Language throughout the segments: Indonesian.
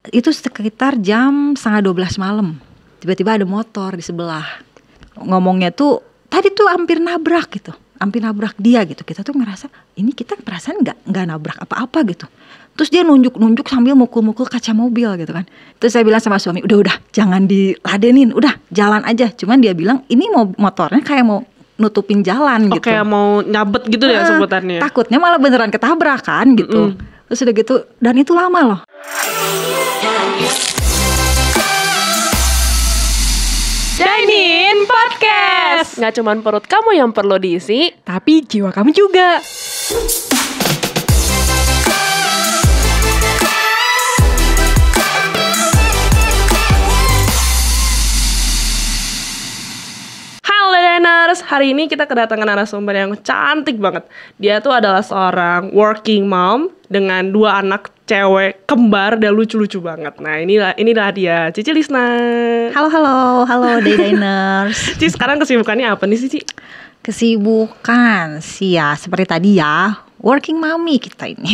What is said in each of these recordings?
Itu sekitar jam 11:30 malam. Tiba-tiba ada motor di sebelah. Ngomongnya tuh tadi tuh hampir nabrak gitu. Hampir nabrak dia gitu. Kita tuh ngerasa ini kita perasaan nggak nabrak apa-apa gitu. Terus dia nunjuk-nunjuk sambil mukul-mukul kaca mobil gitu kan. Terus saya bilang sama suami, udah jangan diladenin, udah jalan aja. Cuman dia bilang ini motornya kayak mau nutupin jalan gitu. Kayak mau nyabet gitu ya sebutannya. Takutnya malah beneran ketabrak kan gitu. Terus udah gitu, dan itu lama loh. Dine-in Podcast. Nggak cuman perut kamu yang perlu diisi, tapi jiwa kamu juga. Halo Diners, hari ini kita kedatangan narasumber yang cantik banget. Dia tuh adalah seorang working mom dengan 2 anak cewek kembar dan lucu-lucu banget. Nah inilah dia, Cici Lisna. Halo Diners. Cici, sekarang kesibukannya apa nih sih, Ci? Kesibukan sih ya seperti tadi ya, working mommy kita ini.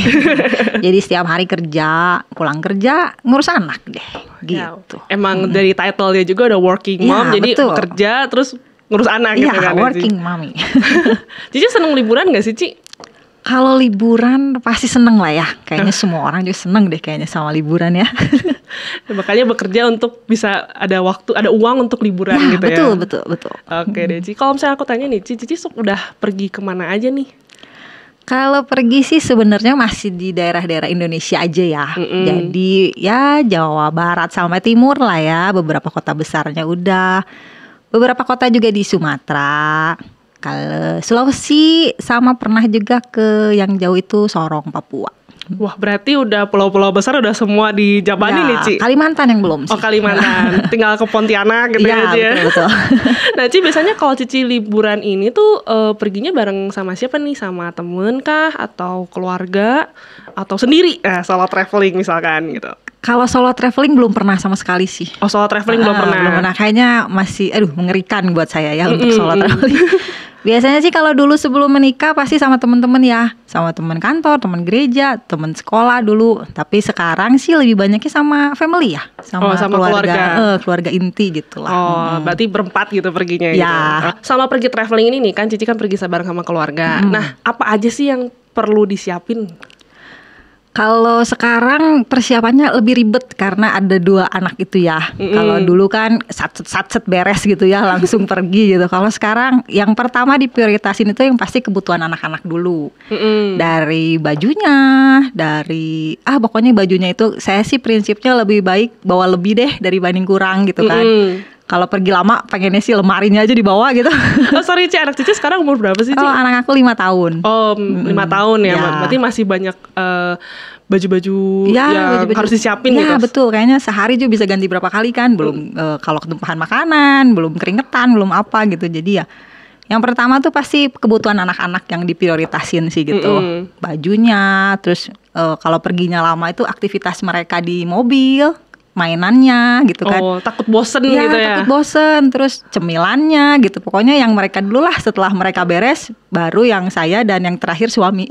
Jadi setiap hari kerja, pulang kerja ngurus anak deh gitu. Emang dari title dia juga ada working mom, jadi betul. Bekerja terus ngurus anak gitu kan. Iya, working mommy. Cici seneng liburan gak sih, Ci? Kalau liburan pasti seneng lah ya. Kayaknya semua orang juga seneng deh kayaknya sama liburan ya. Makanya bekerja untuk bisa ada waktu, ada uang untuk liburan ya, gitu betul, ya. Betul. Oke deh, Ci. Kalau misalnya aku tanya nih, Cici udah pergi kemana aja nih? Kalau pergi sih sebenarnya masih di daerah-daerah Indonesia aja ya. Jadi ya Jawa Barat sampai Timur lah ya. Beberapa kota besarnya udah. Beberapa kota juga di Sumatera. Kalau Sulawesi sama pernah juga ke yang jauh itu Sorong, Papua. Wah, berarti udah pulau-pulau besar udah semua dijabani nih, Ci. Kalimantan yang belum sih. Oh, Kalimantan. Tinggal ke Pontianak gitu ya, Ci. Betul. Nah, Ci, biasanya kalau Cici liburan ini tuh perginya bareng sama siapa nih? Sama temen kah? Atau keluarga? Atau sendiri? Solo traveling misalkan gitu. Kalau solo traveling belum pernah sama sekali sih. Oh, solo traveling belum pernah? Belum pernah. Kayaknya masih mengerikan buat saya ya untuk solo traveling. Biasanya sih kalau dulu sebelum menikah pasti sama teman-teman ya. Sama teman kantor, teman gereja, teman sekolah dulu. Tapi sekarang sih lebih banyaknya sama family ya. Sama keluarga inti gitu lah. Oh, berarti berempat gitu perginya ya. Gitu. Sama pergi traveling ini nih kan Cici kan pergi bareng sama keluarga. Nah, apa aja sih yang perlu disiapin? Kalau sekarang persiapannya lebih ribet karena ada 2 anak itu ya. Kalau dulu kan satset beres gitu ya, langsung pergi gitu. Kalau sekarang yang pertama diprioritasin itu yang pasti kebutuhan anak-anak dulu. Dari bajunya, pokoknya bajunya itu saya sih prinsipnya lebih baik bawa lebih deh dibanding kurang gitu kan. Kalau pergi lama pengennya sih lemarinya aja dibawa gitu. Oh sorry Ci, anak Cici sekarang umur berapa sih Ci? Oh anak aku 5 tahun. Oh 5 tahun ya, berarti masih banyak baju-baju yang harus disiapin gitu. Ya betul, kayaknya sehari juga bisa ganti berapa kali kan. Belum kalau ketumpahan makanan, belum keringetan, belum apa gitu. Jadi ya yang pertama tuh pasti kebutuhan anak-anak yang diprioritasin sih gitu. Bajunya, terus kalau perginya lama itu aktivitas mereka di mobil, mainannya gitu kan. Oh, takut bosen gitu ya. Takut bosen, terus cemilannya gitu. Pokoknya yang mereka dulu lah, setelah mereka beres baru yang saya dan yang terakhir suami.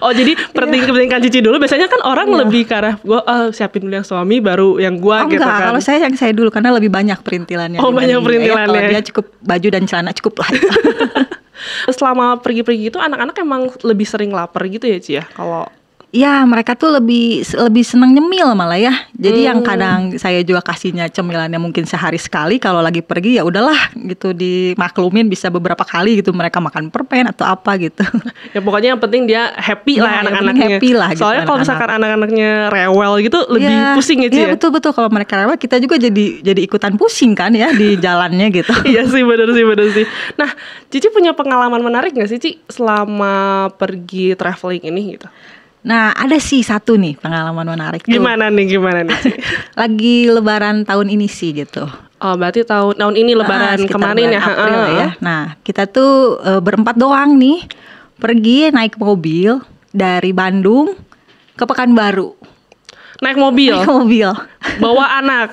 Oh, jadi pentingkan Cici dulu. Biasanya kan orang lebih ke arah gua siapin dulu yang suami baru yang gua gitu enggak, kan. Kalau yang saya dulu karena lebih banyak perintilannya. Oh, banyak perintilannya. Kalau dia cukup baju dan celana cukup lah. Selama pergi-pergi itu anak-anak emang lebih sering lapar gitu ya, Ci ya? Kalau ya mereka tuh lebih senang nyemil malah ya. Jadi yang kadang saya juga kasihnya cemilannya mungkin sehari sekali. Kalau lagi pergi ya udahlah gitu, dimaklumin bisa beberapa kali gitu. Mereka makan permen atau apa gitu. Ya pokoknya yang penting dia happy lah anak-anaknya. Happy lah gitu. Soalnya kalau misalkan anak-anaknya rewel gitu lebih pusing ya Ci ya? Iya betul. Kalau mereka rewel kita juga jadi ikutan pusing kan ya di jalannya gitu. Iya sih benar sih. Nah Cici punya pengalaman menarik gak sih Ci selama pergi traveling ini gitu? Nah ada sih satu nih pengalaman menarik. Gimana nih Ci? Lagi lebaran tahun ini sih gitu. Oh berarti tahun ini lebaran kemarin ya? April ya. Nah kita tuh berempat doang nih pergi naik mobil dari Bandung ke Pekanbaru. Naik mobil? Bawa anak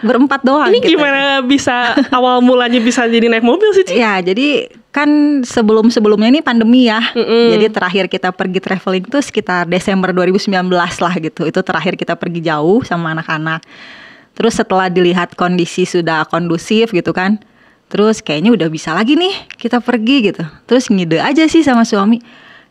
berempat doang. Ini gitu. Gimana bisa awal mulanya bisa jadi naik mobil sih Ci? Ya jadi kan sebelum-sebelumnya ini pandemi ya. Jadi terakhir kita pergi traveling tuh sekitar Desember 2019 lah gitu. Itu terakhir kita pergi jauh sama anak-anak. Terus setelah dilihat kondisi sudah kondusif gitu kan, terus kayaknya udah bisa lagi nih kita pergi gitu. Terus ngide aja sih sama suami,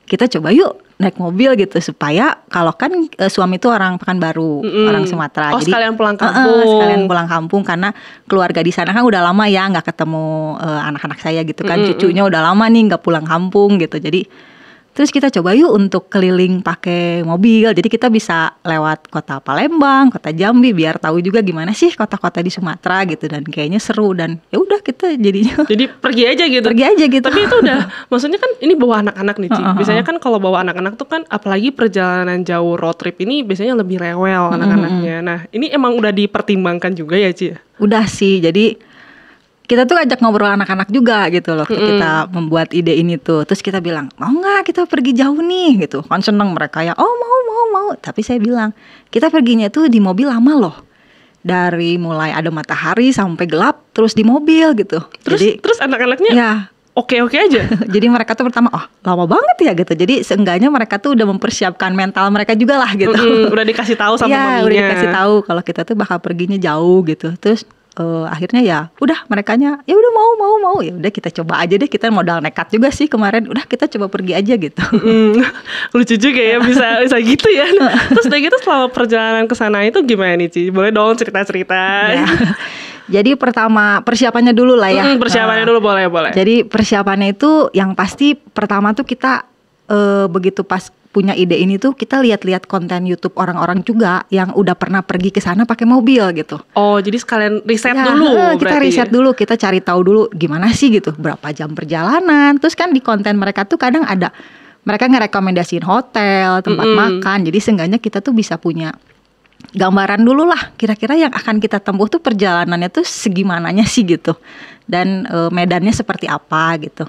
kita coba yuk naik mobil gitu, supaya kalau kan suami itu orang Pekanbaru, orang Sumatera. Oh, jadi sekalian pulang kampung. sekalian pulang kampung karena keluarga di sana kan udah lama ya nggak ketemu anak-anak saya gitu kan. Cucunya udah lama nih nggak pulang kampung gitu. Jadi terus kita coba yuk untuk keliling pakai mobil. Jadi kita bisa lewat kota Palembang, kota Jambi, biar tahu juga gimana sih kota-kota di Sumatera gitu. Dan kayaknya seru, dan ya udah kita jadinya Jadi pergi aja gitu. pergi aja gitu. Tapi itu udah, maksudnya kan ini bawa anak-anak nih Ci. Biasanya kan kalau bawa anak-anak tuh kan, apalagi perjalanan jauh road trip ini biasanya lebih rewel anak-anaknya. Nah ini emang udah dipertimbangkan juga ya Ci? Udah sih, jadi kita tuh ajak ngobrol anak-anak juga gitu loh. Kita membuat ide ini tuh. Terus kita bilang, mau gak kita pergi jauh nih gitu. Kan seneng mereka ya, oh mau. Tapi saya bilang, kita perginya tuh di mobil lama loh. Dari mulai ada matahari sampai gelap, terus di mobil gitu. Terus anak-anaknya ya, oke-oke aja? jadi mereka tuh pertama, oh lama banget ya gitu. Jadi seenggaknya mereka tuh udah mempersiapkan mental mereka juga lah gitu. Udah dikasih tahu sama ya, maminya. udah dikasih tahu kalau kita tuh bakal perginya jauh gitu. Terus akhirnya ya udah merekanya ya udah mau ya udah kita coba aja deh, kita modal nekat juga sih kemarin, udah kita coba pergi aja gitu. Lucu juga ya bisa gitu ya. Terus udah gitu selama perjalanan ke sana itu gimana nih Ci? Boleh dong cerita-cerita. Ya. Jadi pertama persiapannya dulu lah ya. Persiapannya dulu boleh. Jadi persiapannya itu yang pasti pertama tuh kita begitu pas punya ide ini tuh kita lihat-lihat konten YouTube orang-orang juga yang udah pernah pergi ke sana pakai mobil gitu. Oh, jadi sekalian riset Ya, dulu kita berarti. riset dulu, kita cari tahu dulu gimana sih gitu, berapa jam perjalanan. Terus kan di konten mereka tuh kadang ada mereka ngerekomendasiin hotel, tempat makan. Jadi seenggaknya kita tuh bisa punya gambaran dulu lah kira-kira yang akan kita tempuh tuh perjalanannya tuh segimananya sih gitu. Dan medannya seperti apa gitu.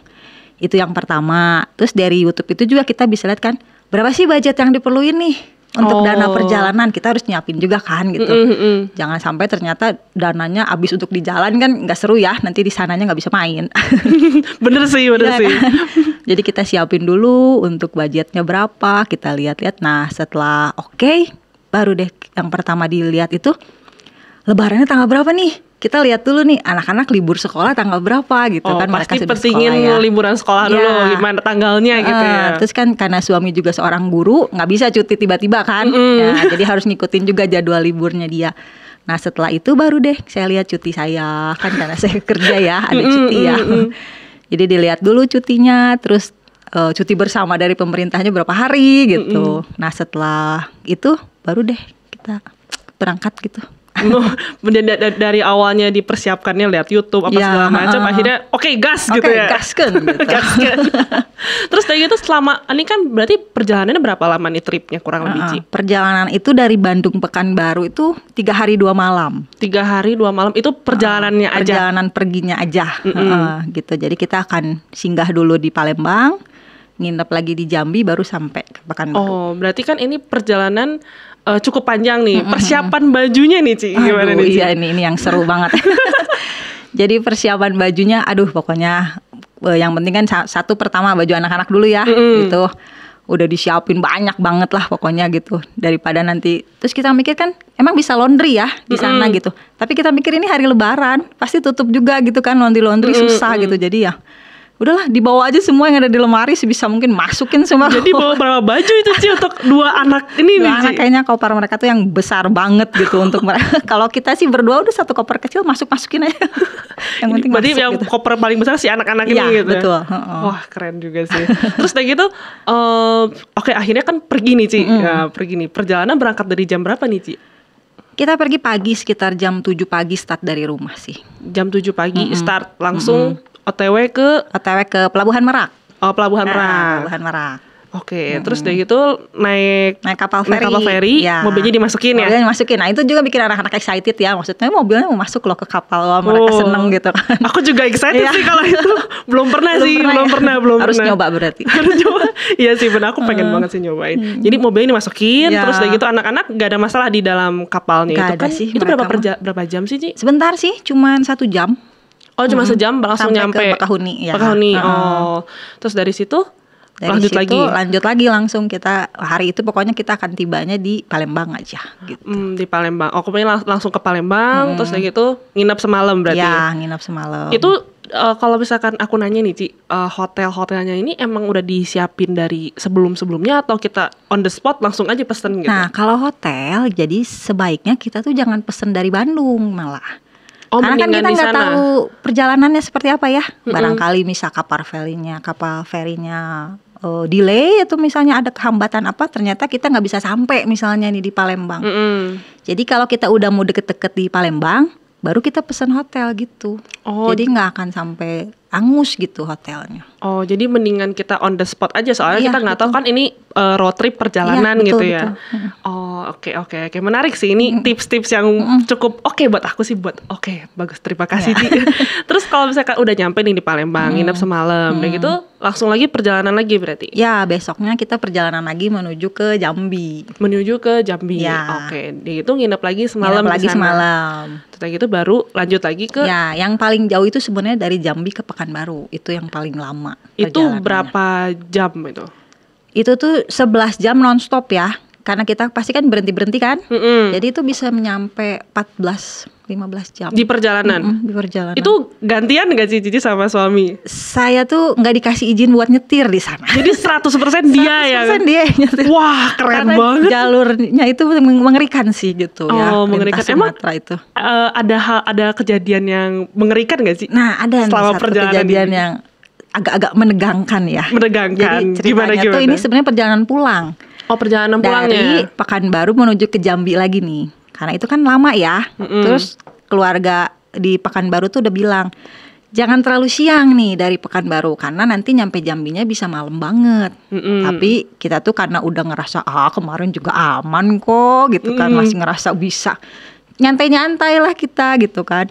Itu yang pertama. Terus dari YouTube itu juga kita bisa lihat kan berapa sih budget yang diperluin nih untuk dana perjalanan. Kita harus nyiapin juga kan gitu. Jangan sampai ternyata dananya habis untuk di jalan kan nggak seru ya. Nanti di sananya nggak bisa main. Bener sih. Kan? Jadi kita siapin dulu untuk budgetnya berapa. Kita lihat-lihat. Nah setelah oke, baru deh yang pertama dilihat itu Lebarannya tanggal berapa nih? Kita lihat dulu nih anak-anak libur sekolah tanggal berapa gitu kan. Pasti mereka pentingin sekolah, ya. liburan sekolah dulu, gimana tanggalnya gitu ya. Terus kan karena suami juga seorang guru, nggak bisa cuti tiba-tiba kan. Ya, jadi harus ngikutin juga jadwal liburnya dia. Nah setelah itu baru deh saya lihat cuti saya. Kan karena saya kerja ya, ada cuti ya. Jadi dilihat dulu cutinya, terus cuti bersama dari pemerintahnya berapa hari gitu. Nah setelah itu baru deh kita berangkat gitu. Dari awalnya dipersiapkannya lihat YouTube apa segala macam, akhirnya oke, gas gitu ya. Gaskeun gitu. Gaskeun. Terus dari gitu selama ini kan berarti perjalanannya berapa lama nih tripnya kurang lebih Ci? Perjalanan itu dari Bandung Pekanbaru itu 3 hari 2 malam. 3 hari 2 malam itu perjalanannya aja. Perjalanan perginya aja. Gitu. Jadi kita akan singgah dulu di Palembang, nginep lagi di Jambi, baru sampai ke Pekanbaru. Oh, berarti kan ini perjalanan cukup panjang nih. Persiapan bajunya nih Ci, gimana nih Ci? Iya ini yang seru banget. Jadi persiapan bajunya, pokoknya yang penting kan satu pertama baju anak-anak dulu ya, gitu. Udah disiapin banyak banget lah pokoknya gitu. Daripada nanti, terus kita mikir kan emang bisa laundry ya di sana gitu. Tapi kita mikir ini hari Lebaran, pasti tutup juga gitu kan, laundry susah gitu. Jadi ya udahlah dibawa aja semua yang ada di lemari sebisa mungkin, masukin semua. Jadi bawa berapa baju itu Ci untuk 2 anak ini nih Ci? Anak kayaknya koper mereka tuh yang besar banget gitu untuk mereka. Kalau kita sih berdua udah satu koper kecil masukin aja. Yang penting berarti masuk yang gitu. koper paling besar si anak-anak ini gitu betul. ya? Wah keren juga sih. Terus kayak gitu, oke, akhirnya kan pergi nih Ci. Ya, pergi nih. Perjalanan berangkat dari jam berapa nih Ci? Kita pergi pagi sekitar jam 7 pagi start dari rumah sih. Jam 7 pagi start langsung OTW ke Pelabuhan Merak. Oh, Pelabuhan Merak. Pelabuhan Merak. Oke, terus dari gitu naik kapal feri. ya. Mobilnya dimasukin ya. Mobilnya dimasukin. Nah, itu juga bikin anak-anak excited ya. Maksudnya mobilnya mau masuk loh ke kapal. Wah, mereka seneng gitu kan. Aku juga excited sih kalau itu. Belum pernah. Harus nyoba berarti. Harus coba. Iya sih, benar, aku pengen banget sih nyobain. Jadi mobilnya dimasukin, terus dari gitu anak-anak gak ada masalah di dalam kapalnya Gak itu ada kan. sih, itu berapa jam sih Ci? Sebentar sih, cuman 1 jam. Oh cuma sejam langsung Sampai nyampe ke Bakahuni ya. Bakahuni. Heeh. Oh terus dari situ Dari lanjut situ, lagi. lanjut lagi langsung kita hari itu pokoknya kita akan tibanya di Palembang aja gitu. Di Palembang. Oh kemudian langsung ke Palembang. Terus kayak gitu nginep semalam berarti. Ya, nginap semalam. Itu kalau misalkan aku nanya nih Ci, hotel-hotelnya ini emang udah disiapin dari sebelum-sebelumnya atau kita on the spot langsung aja pesen gitu? Nah, kalau hotel jadi sebaiknya kita tuh jangan pesen dari Bandung malah. Oh, Karena kan mendingan kita di nggak sana. tahu perjalanannya seperti apa ya. Barangkali misal kapal ferinya delay atau misalnya ada kehambatan apa, ternyata kita nggak bisa sampai misalnya nih di Palembang. Jadi kalau kita udah mau deket-deket di Palembang, baru kita pesen hotel gitu. Oh. Jadi nggak akan sampai angus gitu hotelnya. Oh jadi mendingan kita on the spot aja soalnya Iya, kita nggak tahu kan ini road trip perjalanan Iya, betul, gitu ya. betul. Oh oke menarik sih ini tips-tips yang cukup oke buat aku sih bagus terima kasih Ci. Terus kalau misalkan udah nyampe nih di Palembang nginep semalam dan gitu langsung lagi perjalanan lagi berarti Ya, besoknya kita perjalanan lagi menuju ke Jambi. menuju ke Jambi. Ya. Oke itu nginep lagi semalam Nginep lagi di sana. semalam. Setelah gitu baru lanjut lagi ke Ya, yang paling jauh itu sebenarnya dari Jambi ke Pekanbaru. Itu yang paling lama. itu perjalanannya. berapa jam itu? Itu tuh 11 jam nonstop ya. Karena kita pasti kan berhenti-berhenti kan. Jadi itu bisa menyampe 15 jam. Di perjalanan. Di perjalanan. Itu gantian gak sih Cici sama suami? Saya tuh nggak dikasih izin buat nyetir di sana. Jadi 100% dia ya. 100% dia yang nyetir. Wah, keren Karena banget. jalurnya itu mengerikan sih gitu ya. Oh, mengerikan. Lintas Emang Sumatera itu. Ada kejadian yang mengerikan gak sih? Nah, ada nih selama satu perjalanan kejadian ini? yang agak-agak menegangkan ya. Menegangkan. Jadi ceritanya tuh ini sebenarnya perjalanan pulang. Oh, perjalanan Dari pulangnya. Pekanbaru menuju ke Jambi lagi nih. Karena itu kan lama ya. Terus keluarga di Pekanbaru tuh udah bilang, jangan terlalu siang nih dari Pekanbaru karena nanti nyampe Jambinya bisa malam banget. Tapi kita tuh karena udah ngerasa kemarin juga aman kok gitu kan, masih ngerasa bisa nyantai-nyantai lah kita gitu kan.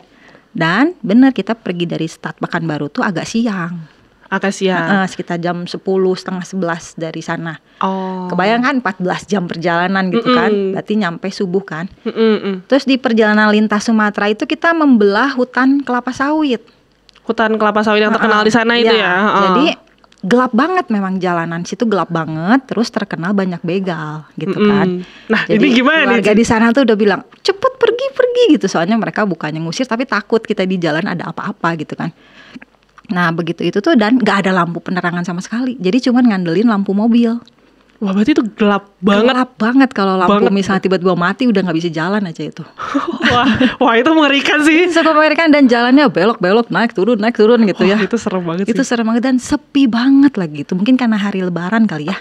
Dan bener kita pergi dari start Pekanbaru tuh agak siang. Agak siang. Sekitar jam 10, setengah 11 dari sana. Oh. Kebayang kan 14 jam perjalanan gitu kan. Berarti nyampe subuh kan. Mm-mm. Terus di perjalanan lintas Sumatera itu kita membelah hutan kelapa sawit. Hutan kelapa sawit yang terkenal di sana itu ya. Jadi gelap banget memang jalanan situ, gelap banget. Terus terkenal banyak begal gitu kan. Nah, Jadi ini gimana nih, keluarga Ci? di sana tuh udah bilang cepet pergi gitu. Soalnya mereka bukannya ngusir tapi takut kita di jalan ada apa-apa gitu kan. Nah begitu itu tuh dan gak ada lampu penerangan sama sekali. Jadi cuman ngandelin lampu mobil. Wah, berarti itu gelap banget. Gelap banget kalau lampu Banget. misalnya tiba-tiba mati udah gak bisa jalan aja itu. Wah, itu mengerikan sih. Cukup mengerikan dan jalannya belok-belok naik turun gitu ya. Itu serem banget Itu sih. serem banget dan sepi banget lagi itu. Mungkin karena hari lebaran kali ya.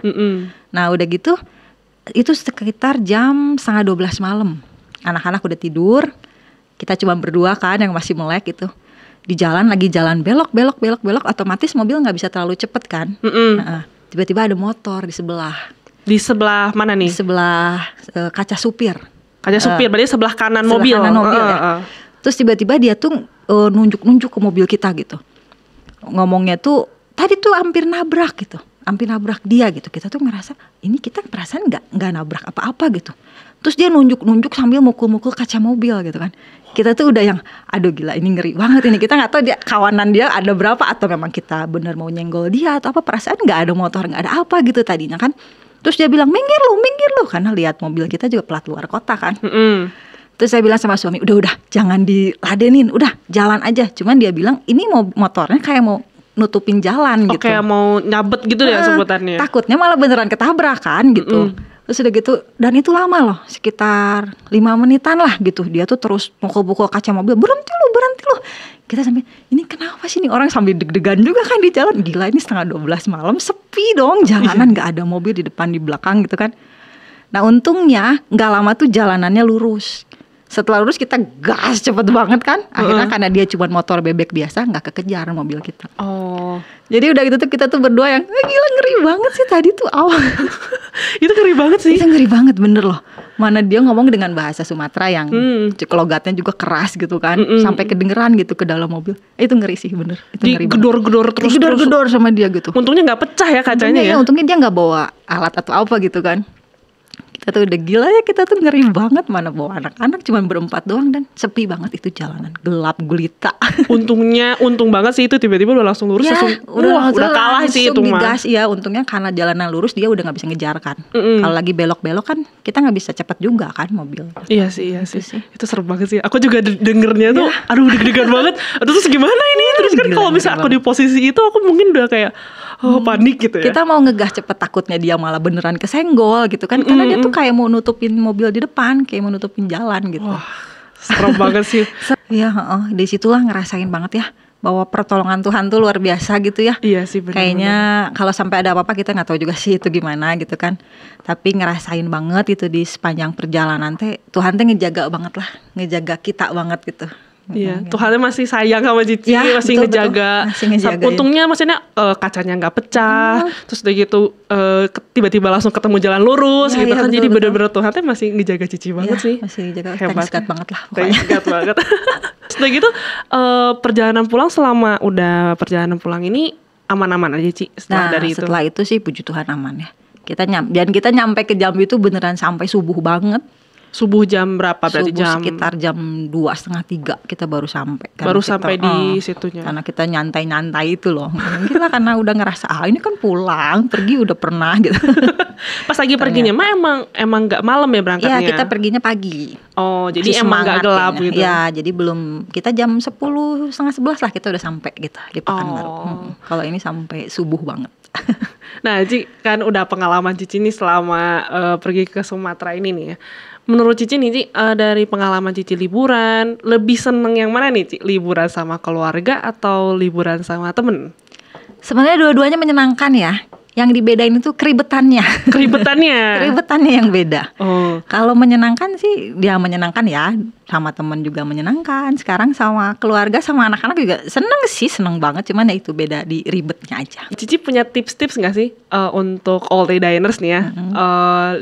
Nah udah gitu itu sekitar jam setengah 12 malam. Anak-anak udah tidur. Kita cuma berdua kan yang masih melek itu. Di jalan lagi jalan belok otomatis mobil nggak bisa terlalu cepet kan. Nah, tiba-tiba ada motor di sebelah Di sebelah mana nih? kaca supir. Kaca supir, berarti sebelah kanan Sebelah mobil. kanan mobil ya. Terus tiba-tiba dia tuh nunjuk-nunjuk ke mobil kita gitu. Ngomongnya tuh tadi tuh hampir nabrak gitu. Hampir nabrak dia gitu. Kita tuh ngerasa ini kita perasaan nggak nabrak apa-apa gitu. Terus dia nunjuk-nunjuk sambil mukul-mukul kaca mobil gitu kan. Kita tuh udah yang aduh gila ini ngeri banget ini. Kita nggak tahu dia kawanan dia ada berapa atau memang kita bener mau nyenggol dia atau apa, perasaan nggak ada motor nggak ada apa gitu tadinya kan. Terus dia bilang minggir lu karena lihat mobil kita juga plat luar kota kan. Terus saya bilang sama suami udah jangan diladenin, udah jalan aja. Cuman dia bilang ini motornya kayak mau nutupin jalan gitu. Kayak mau nyabet gitu ya sebutannya. Takutnya malah beneran ketabrak kan gitu. Terus udah gitu dan itu lama loh, sekitar 5 menitan lah gitu. Dia tuh terus mukul-mukul kaca mobil, berhenti lu. Kita sampai ini kenapa sih nih orang sambil deg-degan juga kan di jalan. Gila ini setengah 12 malam sepi dong jalanan, gak ada mobil di depan di belakang gitu kan. Nah untungnya gak lama tuh jalanannya lurus. Setelah lurus kita gas cepet banget kan. Akhirnya karena dia cuma motor bebek biasa gak kekejar mobil kita. Oh. Jadi udah gitu tuh kita tuh berdua yang gila ngeri banget sih tadi tuh awal. Itu ngeri banget sih. Itu ngeri banget bener loh. Mana dia ngomong dengan bahasa Sumatera yang logatnya juga keras gitu kan. Sampai kedengeran gitu ke dalam mobil. Itu ngeri sih bener. Itu ngeri banget. Digedor-gedor terus. Digedor-gedor sama dia gitu. Untungnya nggak pecah ya kacanya ya. Untungnya dia gak bawa alat atau apa gitu kan. Kita tuh udah gila ya, kita tuh ngeri banget mana bawa anak-anak, cuman berempat doang dan sepi banget itu jalanan, gelap gulita. Untung banget sih itu tiba-tiba udah langsung lurus, Ya, langsung udah kalah sih itu langsung mah. digas ya, untungnya karena jalanan lurus dia udah nggak bisa ngejar kan. Kalau lagi belok-belok kan kita nggak bisa cepet juga kan mobil. Iya sih. Itu serem banget sih. Aku juga dengernya tuh, aduh deg-degan banget. Aduh terus gimana ini? Terus kan Gila, kalau misalnya aku di posisi itu, aku mungkin udah kayak panik gitu ya. Kita mau ngegas cepet, takutnya dia malah beneran kesenggol gitu kan, karena dia tuh kayak mau nutupin mobil di depan, kayak mau nutupin jalan gitu. Wah, serem banget sih. Iya, di situlah ngerasain banget ya bahwa pertolongan Tuhan tuh luar biasa gitu ya. Iya sih benar. Kayaknya kalau sampai ada apa-apa kita nggak tahu juga sih itu gimana gitu kan. Tapi ngerasain banget itu di sepanjang perjalanan Tuhan ngejaga banget lah, ngejaga kita banget gitu. Iya, Tuhannya masih sayang sama Cici, Ya, masih betul, ngejaga. masih ngejagain. Untungnya maksudnya kacanya nggak pecah, terus udah gitu tiba-tiba langsung ketemu jalan lurus Ya, gitu ya, kan. betul, Jadi betul. bener-bener Tuhan masih ngejaga Cici banget Ya, sih. masih ngejaga. Hebat. Thanks God banget lah Thanks pokoknya. God banget. Terus udah gitu perjalanan pulang, selama udah perjalanan pulang ini aman-aman aja Ci setelah dari itu. Setelah itu sih puji Tuhan aman ya. Dan kita nyampe ke Jambi itu beneran sampai subuh banget. Subuh jam berapa berarti? Subuh sekitar jam 2:30 kita baru sampai. Baru sampai di situnya. Karena kita nyantai-nyantai itu loh. Kita karena udah ngerasa ini kan pulang, pergi udah pernah gitu. Pas lagi perginya mah emang nggak malam ya berangkatnya? Iya, kita perginya pagi. Oh, jadi Masih emang nggak semangat gelap kayaknya. gitu? Ya, jadi belum, kita jam 10, setengah 11 lah kita udah sampai gitu di Pekanbaru. Kalau ini sampai subuh banget. Nah, Ci, kan udah pengalaman Cici nih selama pergi ke Sumatera ini nih ya. Menurut Cici nih, Ci, dari pengalaman Cici liburan, lebih seneng yang mana nih, Ci? Liburan sama keluarga atau liburan sama temen? Sebenarnya dua-duanya menyenangkan ya. Yang dibedain itu keribetannya. Keribetannya? Keribetannya yang beda. Oh. Kalau menyenangkan sih, dia menyenangkan ya. Sama temen juga menyenangkan. Sekarang sama keluarga, sama anak-anak juga seneng banget. Cuman ya itu beda di ribetnya aja. Cici punya tips-tips nggak sih untuk all day diners nih ya,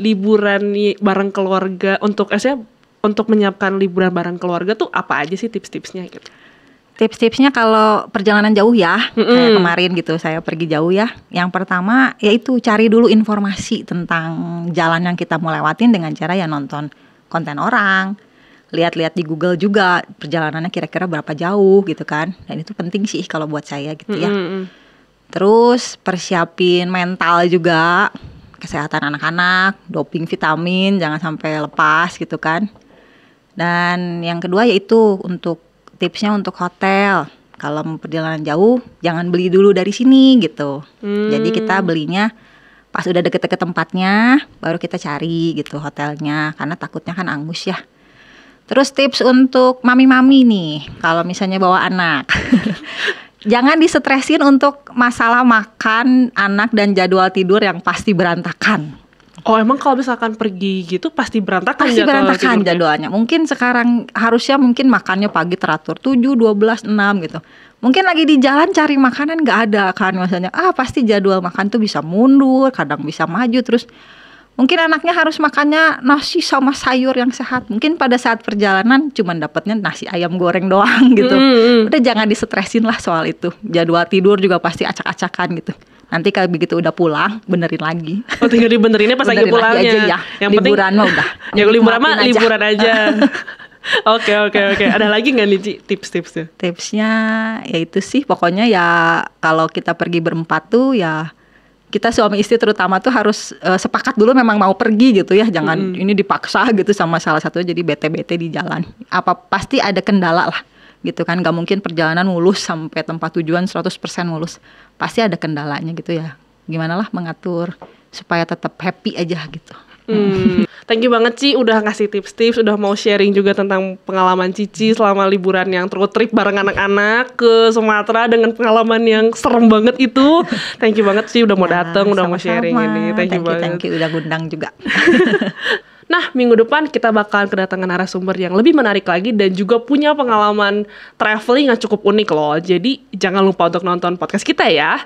liburan nih bareng keluarga, untuk menyiapkan liburan bareng keluarga tuh apa aja sih tips-tipsnya gitu? Tips-tipsnya kalau perjalanan jauh ya, kayak kemarin gitu saya pergi jauh ya. Yang pertama yaitu cari dulu informasi tentang jalan yang kita mau lewatin dengan cara ya nonton konten orang, lihat-lihat di Google juga perjalanannya kira-kira berapa jauh gitu kan. Dan itu penting sih kalau buat saya gitu ya. Terus persiapin mental juga, kesehatan anak-anak, doping vitamin jangan sampai lepas gitu kan. Dan yang kedua yaitu untuk tipsnya untuk hotel. Kalau mau perjalanan jauh, jangan beli dulu dari sini gitu. Jadi kita belinya pas udah deket-deket tempatnya, baru kita cari gitu hotelnya. Karena takutnya kan angus ya. Terus tips untuk mami-mami nih, kalau misalnya bawa anak. Jangan disetresin untuk masalah makan anak dan jadwal tidur yang pasti berantakan. Oh, emang kalau misalkan pergi gitu pasti berantakan? Pasti berantakan tidurnya? jadwalnya. Mungkin sekarang harusnya makannya pagi teratur 7, 12, 6 gitu. Mungkin lagi di jalan cari makanan gak ada kan. Misalnya pasti jadwal makan tuh bisa mundur, kadang bisa maju. Terus mungkin anaknya harus makannya nasi sama sayur yang sehat. Mungkin pada saat perjalanan cuman dapatnya nasi ayam goreng doang gitu. Udah jangan disetresin lah soal itu. Jadwal tidur juga pasti acak-acakan gitu. Nanti kalau begitu udah pulang, benerin lagi. Oh, tinggal dibenerinnya pas lagi Benerin lagi pulangnya. aja ya. Yang Liburan mah udah. Ya liburan mah Nikmatin aja. liburan aja. Oke. Ada lagi nggak nih Ci, tips-tipsnya? Tipsnya ya itu sih, pokoknya ya kalau kita pergi berempat tuh ya kita suami istri terutama tuh harus sepakat dulu memang mau pergi gitu ya. Jangan ini dipaksa gitu sama salah satu jadi bete-bete di jalan. Pasti ada kendala lah gitu kan. Gak mungkin perjalanan mulus sampai tempat tujuan 100% mulus. Pasti ada kendalanya gitu ya. Gimana lah mengatur supaya tetap happy aja gitu. Thank you banget Ci udah ngasih tips-tips, udah mau sharing juga tentang pengalaman Cici selama liburan yang road trip bareng anak-anak ke Sumatera dengan pengalaman yang serem banget itu. Thank you banget Ci udah mau dateng, udah mau sharing ini. Thank you banget. Thank you udah ngundang juga. Nah, minggu depan kita bakalan kedatangan narasumber yang lebih menarik lagi dan juga punya pengalaman traveling yang cukup unik loh. Jadi jangan lupa untuk nonton podcast kita ya.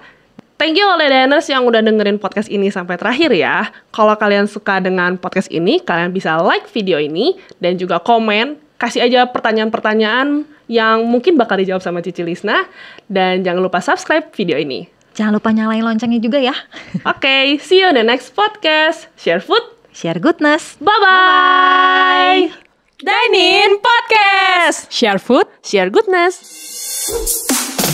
Thank you oleh Diners yang udah dengerin podcast ini sampai terakhir ya. Kalau kalian suka dengan podcast ini, kalian bisa like video ini dan juga komen. Kasih aja pertanyaan-pertanyaan yang mungkin bakal dijawab sama Cici Lisna. Dan jangan lupa subscribe video ini. Jangan lupa nyalain loncengnya juga ya. Oke, see you on the next podcast. Share food, share goodness. Bye-bye. Dine In Podcast. Share food. Share goodness.